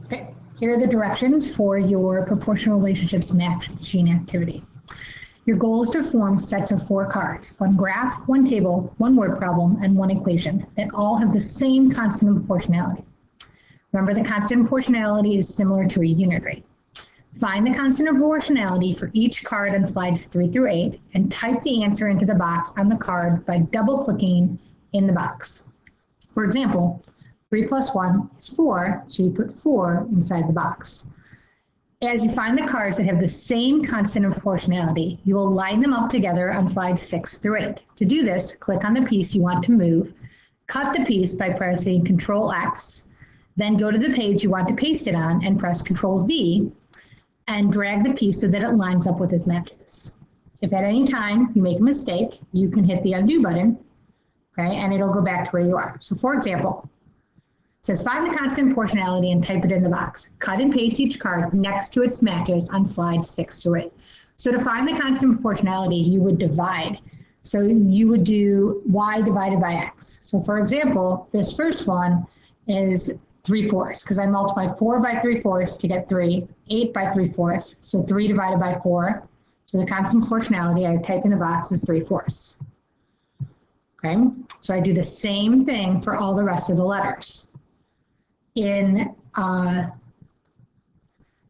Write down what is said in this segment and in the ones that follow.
Okay, here are the directions for your proportional relationships matching activity. Your goal is to form sets of 4 cards, 1 graph, 1 table, 1 word problem, and 1 equation that all have the same constant of proportionality. Remember, the constant of proportionality is similar to a unit rate. Find the constant of proportionality for each card on slides 3 through 8 and type the answer into the box on the card by double-clicking in the box. For example, 3 plus 1 is 4, so you put 4 inside the box. As you find the cards that have the same constant of proportionality, you will line them up together on slides 6 through 8. To do this, click on the piece you want to move, cut the piece by pressing Ctrl-X, then go to the page you want to paste it on and press Ctrl-V, and drag the piece so that it lines up with its matches. If at any time you make a mistake, you can hit the undo button, okay, and it'll go back to where you are. So for example, it says find the constant proportionality and type it in the box. Cut and paste each card next to its matches on slides 6 through 8. So to find the constant proportionality, you would divide. So you would do y divided by x. So for example, this first one is 3/4, because I multiply 4 by 3/4 to get 3, 8 by 3/4, so 3 divided by 4. So the constant proportionality I type in the box is 3/4. Okay, so I do the same thing for all the rest of the letters. In the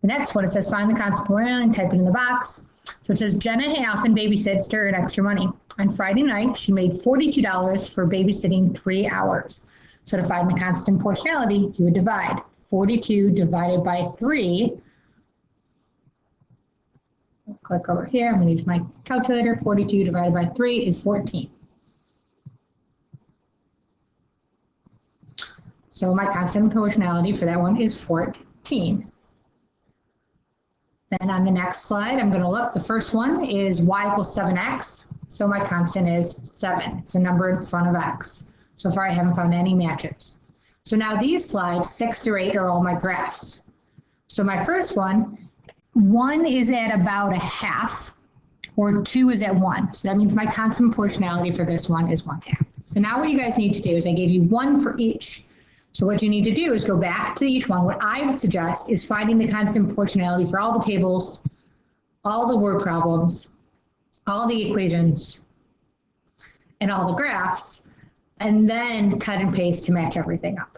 next one, it says find the constant proportionality and type it in the box. So it says Jenna often babysits to earn extra money. On Friday night, she made $42 for babysitting 3 hours. So to find the constant proportionality, you would divide 42 divided by 3. Click over here, I'm going to use my calculator. 42 divided by 3 is 14. So my constant proportionality for that one is 14. Then on the next slide, I'm going to look. The first one is y equals 7x. So my constant is 7. It's a number in front of x. So far, I haven't found any matches. So now these slides, 6 through 8, are all my graphs. So my first one, 1 is at about a half, or 2 is at 1. So that means my constant proportionality for this one is 1/2. So now what you guys need to do is I gave you 1 for each. So what you need to do is go back to each one. What I would suggest is finding the constant proportionality for all the tables, all the word problems, all the equations, and all the graphs, and then cut and paste to match everything up.